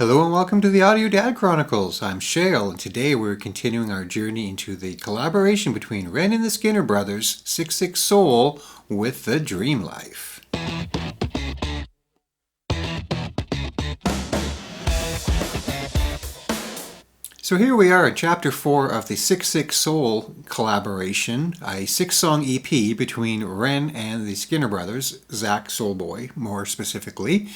Hello and welcome to the Audio Dad Chronicles. I'm Shale, and today we're continuing our journey into the collaboration between Ren and the Skinner Brothers, 66 Soul, with The Dream Life. So here we are at Chapter 4 of the 66 Soul collaboration, a 6-song EP between Ren and the Skinner Brothers, Zach Soulboy more specifically.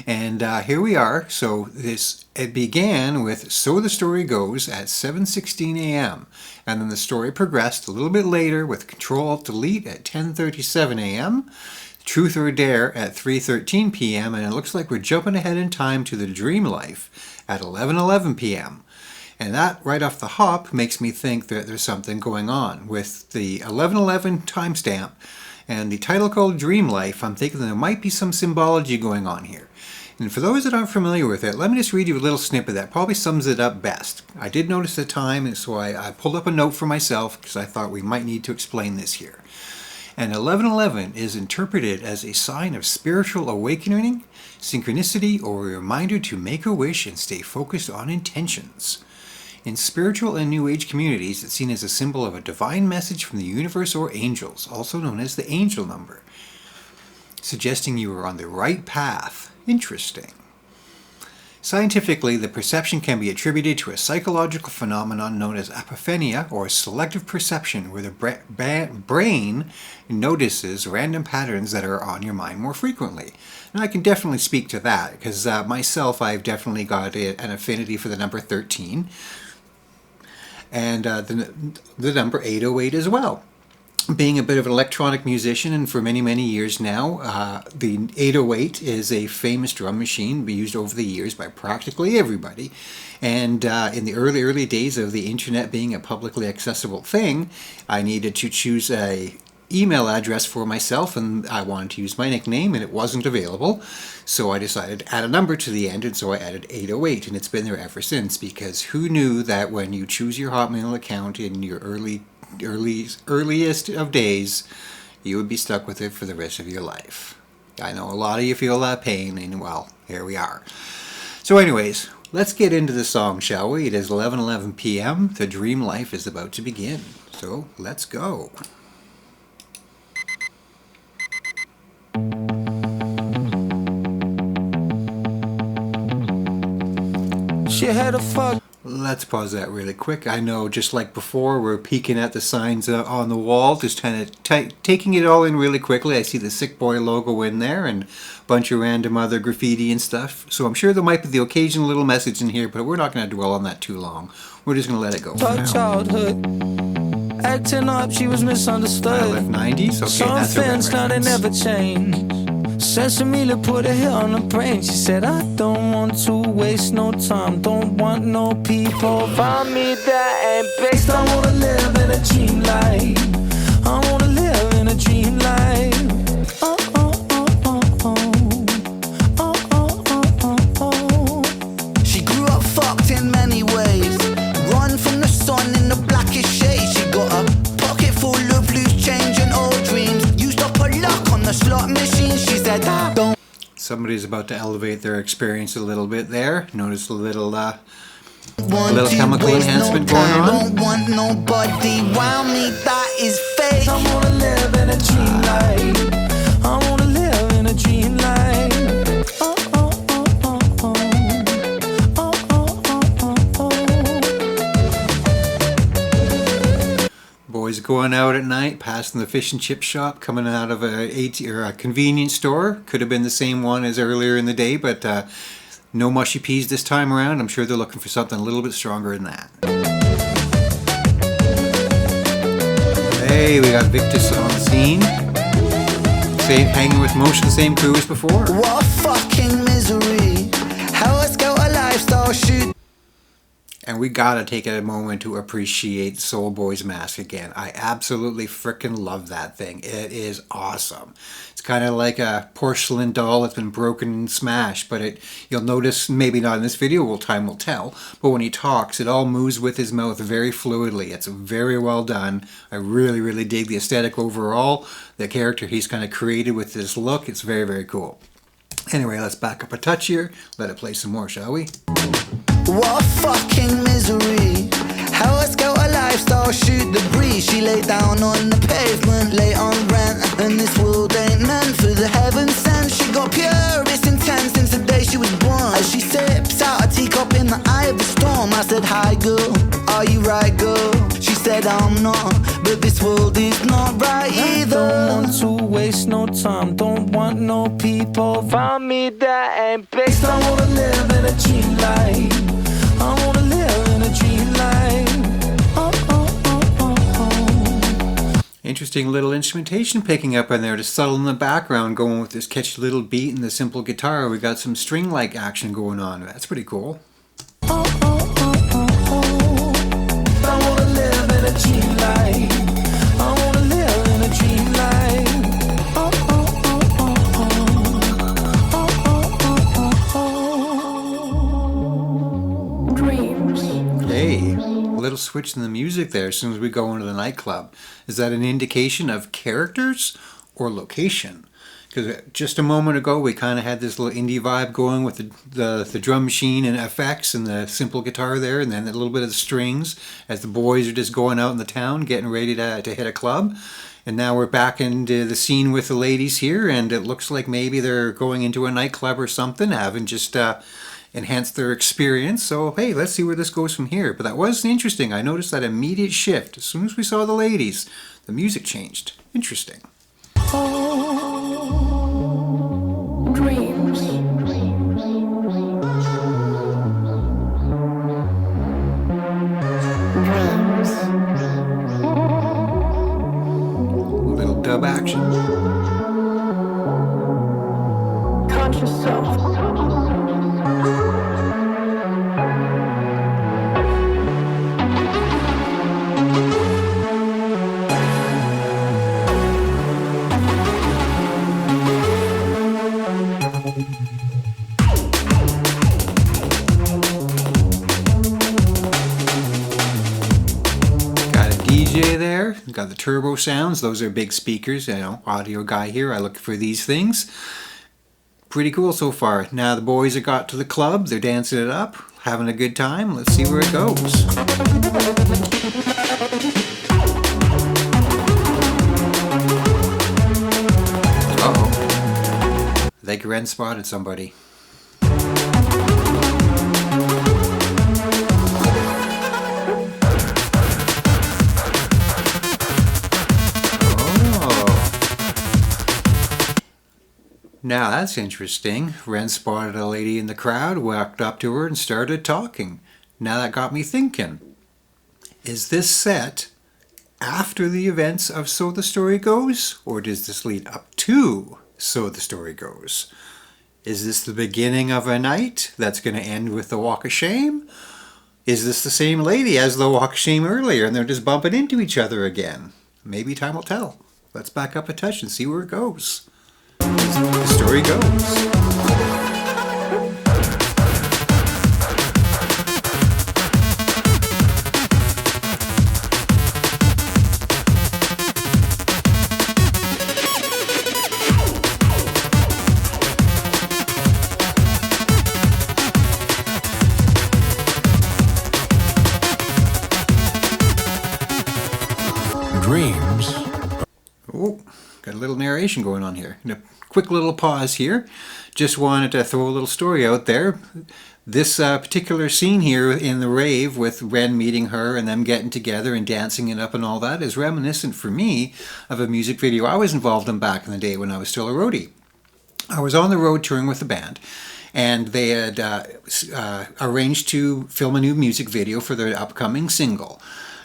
And here we are. So it began with So the Story Goes at 7:16 a.m. And then the story progressed a little bit later with Control-Alt-Delete at 10:37 a.m. Truth or Dare at 3:13 p.m. And it looks like we're jumping ahead in time to The Dream Life at 11:11 p.m. And that, right off the hop, makes me think that there's something going on. With the 11:11 timestamp and the title called Dream Life, I'm thinking there might be some symbology going on here. And for those that aren't familiar with it, let me just read you a little snippet that probably sums it up best. I did notice the time, and so I pulled up a note for myself because I thought we might need to explain this here. And 11:11 is interpreted as a sign of spiritual awakening, synchronicity, or a reminder to make a wish and stay focused on intentions. In spiritual and New Age communities, it's seen as a symbol of a divine message from the universe or angels, also known as the angel number, suggesting you are on the right path. Interesting. Scientifically, the perception can be attributed to a psychological phenomenon known as apophenia, or selective perception, where the brain notices random patterns that are on your mind more frequently. And I can definitely speak to that, because myself, I've definitely got an affinity for the number 13. And the number 808 as well. Being a bit of an electronic musician, and for many, many years now, the 808 is a famous drum machine used over the years by practically everybody. And in the early days of the internet being a publicly accessible thing, I needed to choose a email address for myself, and I wanted to use my nickname, and it wasn't available. So I decided to add a number to the end, and so I added 808, and it's been there ever since, because who knew that when you choose your Hotmail account in your earliest of days, you would be stuck with it for the rest of your life. I know a lot of you feel that pain, and well, here we are. So anyways, let's get into the song, shall we? It is 11:11 p.m. The Dream Life is about to begin. So let's go. She had a fuck. Let's pause that really quick. I know, just like before, we're peeking at the signs on the wall, just kind of taking it all in really quickly. I see the Sick Boy logo in there and a bunch of random other graffiti and stuff. So I'm sure there might be the occasional little message in here, but we're not going to dwell on that too long. We're just going to let it go for now. Childhood, acting up, she was misunderstood. I left 90s? Okay, some that's a fans now they never change. Sesame put a hit on her brain. She said, I don't want to waste no time. Don't want no people around me that ain't based. I wanna live in a dream life. I wanna live in a dream life. Oh, oh, oh, oh, oh. Oh, oh, oh, oh, oh. She grew up fucked in many ways. Run from the sun in the blackest shade. She got a pocket full of loose change and old dreams. Used up her luck on the slot machine. She said, I don't. Somebody's about to elevate their experience a little bit there. Notice a little chemical enhancement going on. Don't want nobody around me that is fake. I wanna live in a dream life. I wanna live in a dream life. Oh, oh, oh, oh, oh. Oh, oh, oh, oh, oh. Boys going out at night, passing the fish and chip shop, coming out of a convenience store. Could have been the same one as earlier in the day, but no mushy peas this time around. I'm sure they're looking for something a little bit stronger than that. Hey, we got Victus on the scene. Hanging with most of the same crew as before. What fucking misery. How a scout a lifestyle shoot. And we gotta take a moment to appreciate Soulboy's mask again. I absolutely frickin' love that thing. It is awesome. It's kind of like a porcelain doll that's been broken and smashed, but you'll notice, maybe not in this video, time will tell, but when he talks, it all moves with his mouth very fluidly. It's very well done. I really, really dig the aesthetic overall. The character he's kind of created with this look, it's very, very cool. Anyway, let's back up a touch here. Let it play some more, shall we? What a fucking misery. How a scout a lifestyle, shoot the breeze. She lay down on the pavement, lay on rent. And this world ain't meant for the heaven sent. She got pure, it's intense since the day she was born. As she sips out a teacup in the eye of the storm, I said, hi girl, are you right girl? She said, I'm not, but this world is not right either. I don't want to waste no time, don't want no people find me that ain't based. I wanna live in a dream life. I wanna live in a dream life. Interesting little instrumentation picking up in there, just subtle in the background, going with this catchy little beat and the simple guitar. We got some string-like action going on. That's pretty cool. I wanna live in a dream life. I wanna live in a dream life. Dreams. Hey, a little switch in the music there as soon as we go into the nightclub. Is that an indication of characters or location? Because just a moment ago we kind of had this little indie vibe going with the drum machine and effects and the simple guitar there, and then a little bit of the strings as the boys are just going out in the town getting ready to hit a club. And now we're back into the scene with the ladies here, and it looks like maybe they're going into a nightclub or something, having just enhanced their experience. So hey, let's see where this goes from here. But that was interesting. I noticed that immediate shift as soon as we saw the ladies. The music changed. Interesting. Dreams. Little dub action. Conscious self. Got a DJ there. Got the turbo sounds. Those are big speakers. You know, audio guy here. I look for these things. Pretty cool so far. Now the boys have got to the club. They're dancing it up, having a good time. Let's see where it goes. Uh-oh. I think Ren spotted somebody. Now that's interesting. Ren spotted a lady in the crowd, walked up to her and started talking. Now that got me thinking. Is this set after the events of So the Story Goes? Or does this lead up to So the Story Goes? Is this the beginning of a night that's going to end with the Walk of Shame? Is this the same lady as the Walk of Shame earlier and they're just bumping into each other again? Maybe time will tell. Let's back up a touch and see where it goes. The story goes. Dreams. Oh, got a little narration going on here. A quick little pause here. Just wanted to throw a little story out there. This particular scene here in the rave with Ren meeting her and them getting together and dancing it up and all that is reminiscent for me of a music video I was involved in back in the day when I was still a roadie. I was on the road touring with the band, and they had arranged to film a new music video for their upcoming single.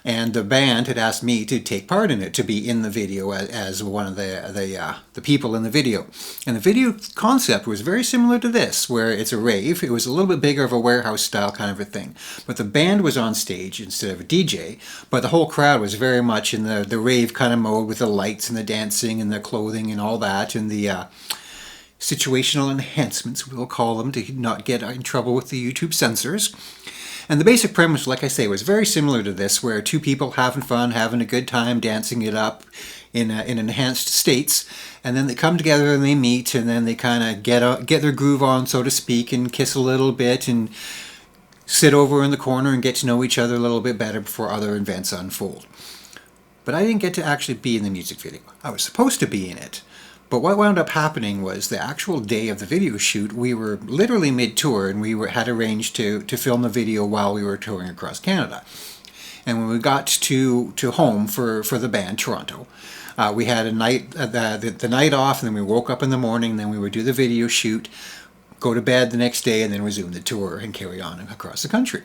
And the band had asked me to take part in it, to be in the video as one of the people in the video. And the video concept was very similar to this, where it's a rave. It was a little bit bigger of a warehouse style kind of a thing. But the band was on stage instead of a DJ, but the whole crowd was very much in the rave kind of mode with the lights and the dancing and the clothing and all that, and the situational enhancements, we'll call them, to not get in trouble with the YouTube censors. And the basic premise, like I say, was very similar to this, where two people having fun, having a good time, dancing it up in enhanced states, and then they come together and they meet, and then they kind of get their groove on, so to speak, and kiss a little bit, and sit over in the corner and get to know each other a little bit better before other events unfold. But I didn't get to actually be in the music video. I was supposed to be in it. But what wound up happening was the actual day of the video shoot, we were literally mid-tour, and had arranged to film the video while we were touring across Canada. And when we got to home for the band, Toronto, we had a night the night off, and then we woke up in the morning, and then we would do the video shoot, go to bed the next day, and then resume the tour and carry on across the country.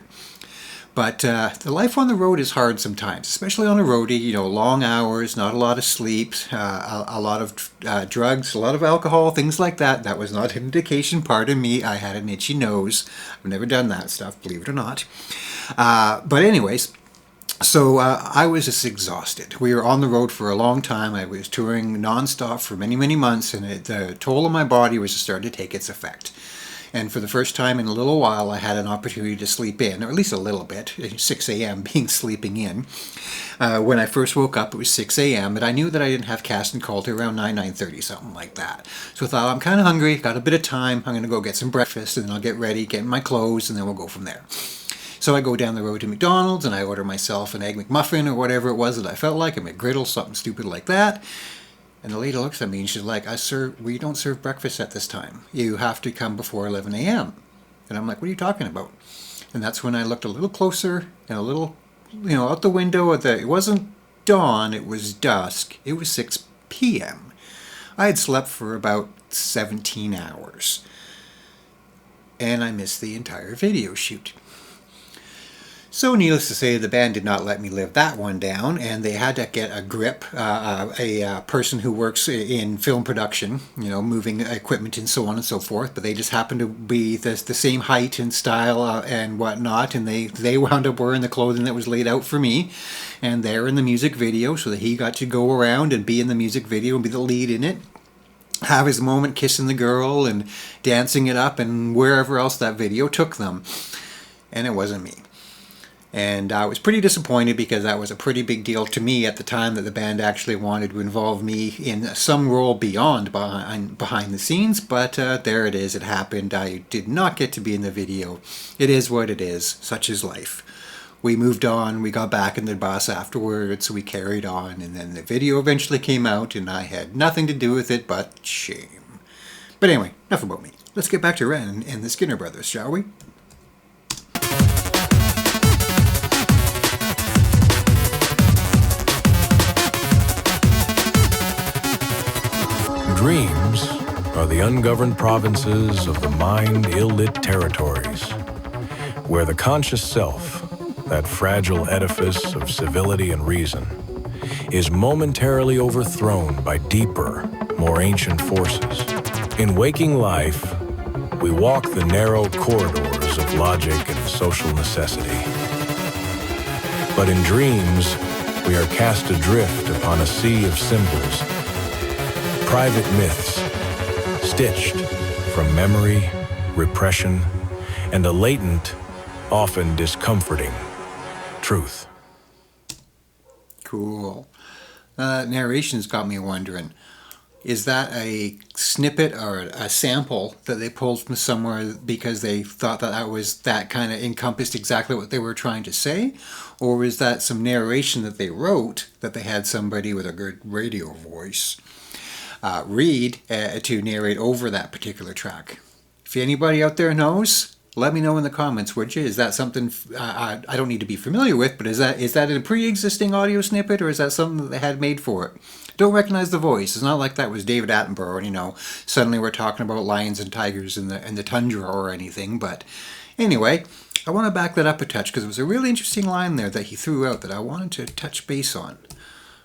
But the life on the road is hard sometimes, especially on a roadie. Long hours, not a lot of sleep, a lot of drugs, a lot of alcohol, things like that. That was not an indication. Pardon me, I had an itchy nose. I've never done that stuff, believe it or not. But anyways, so I was just exhausted. We were on the road for a long time. I was touring nonstop for many, many months, and the toll on my body was starting to take its effect. And for the first time in a little while, I had an opportunity to sleep in, or at least a little bit, 6 a.m. being sleeping in. When I first woke up, it was 6 a.m., but I knew that I didn't have cast and call till around 9:30, something like that. So I thought, I'm kind of hungry, got a bit of time, I'm going to go get some breakfast, and then I'll get ready, get in my clothes, and then we'll go from there. So I go down the road to McDonald's, and I order myself an Egg McMuffin, or whatever it was that I felt like, a McGriddle, something stupid like that. And the lady looks at me and she's like, we don't serve breakfast at this time. You have to come before 11 a.m. And I'm like, what are you talking about? And that's when I looked a little closer and a little, out the window. It wasn't dawn, it was dusk. It was 6 p.m. I had slept for about 17 hours. And I missed the entire video shoot. So needless to say, the band did not let me live that one down, and they had to get a grip, a person who works in film production, moving equipment and so on and so forth, but they just happened to be the same height and style and whatnot, and they wound up wearing the clothing that was laid out for me, and they're in the music video, so that he got to go around and be in the music video and be the lead in it, have his moment kissing the girl and dancing it up and wherever else that video took them. And it wasn't me. And I was pretty disappointed because that was a pretty big deal to me at the time, that the band actually wanted to involve me in some role beyond behind the scenes. But there it is. It happened. I did not get to be in the video. It is what it is. Such is life. We moved on. We got back in the bus afterwards. So we carried on. And then the video eventually came out. And I had nothing to do with it but shame. But anyway, enough about me. Let's get back to Ren and the Skinner Brothers, shall we? Dreams are the ungoverned provinces of the mind ill-lit territories, where the conscious self, that fragile edifice of civility and reason, is momentarily overthrown by deeper, more ancient forces. In waking life, we walk the narrow corridors of logic and social necessity. But in dreams, we are cast adrift upon a sea of symbols, private myths, stitched from memory, repression, and a latent, often discomforting, truth. Cool. Narration's got me wondering, is that a snippet or a sample that they pulled from somewhere because they thought that kind of encompassed exactly what they were trying to say? Or is that some narration that they wrote that they had somebody with a good radio voice read to narrate over that particular track? If anybody out there knows, let me know in the comments, would you? Is that something I don't need to be familiar with, but is that a pre-existing audio snippet, or is that something that they had made for it? Don't recognize the voice. It's not like that was David Attenborough, and suddenly we're talking about lions and tigers in the tundra or anything. But anyway, I want to back that up a touch because it was a really interesting line there that he threw out that I wanted to touch base on.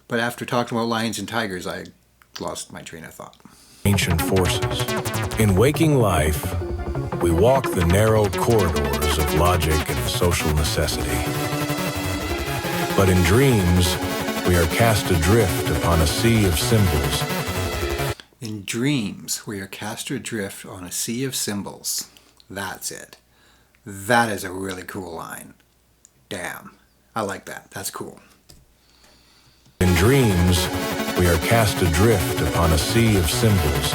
But after talking about lions and tigers, I lost my train of thought. Ancient forces. In waking life, we walk the narrow corridors of logic and social necessity. But in dreams, we are cast adrift upon a sea of symbols. In dreams, we are cast adrift on a sea of symbols. That's it. That is a really cool line. Damn. I like that. That's cool. In dreams, we are cast adrift upon a sea of symbols,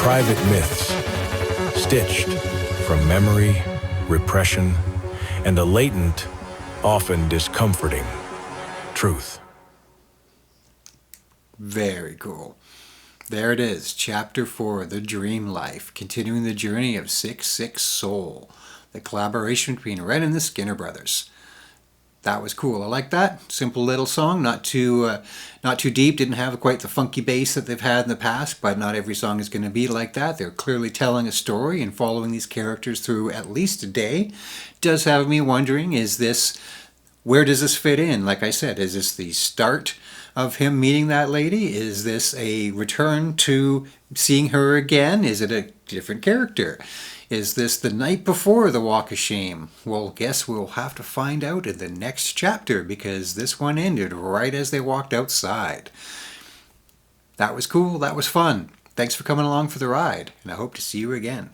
private myths, stitched from memory, repression, and a latent, often discomforting, truth. Very cool. There it is, Chapter 4, The Dream Life, continuing the journey of 6/6 Soul, the collaboration between Ren and the Skinner Brothers. That was cool. I like that. Simple little song, not too deep, didn't have quite the funky bass that they've had in the past, but not every song is going to be like that. They're clearly telling a story and following these characters through at least a day. Does have me wondering, where does this fit in? Like I said, is this the start of him meeting that lady? Is this a return to seeing her again? Is it a different character? Is this the night before the Walk of Shame? Well, guess we'll have to find out in the next chapter, because this one ended right as they walked outside. That was cool. That was fun. Thanks for coming along for the ride, and I hope to see you again.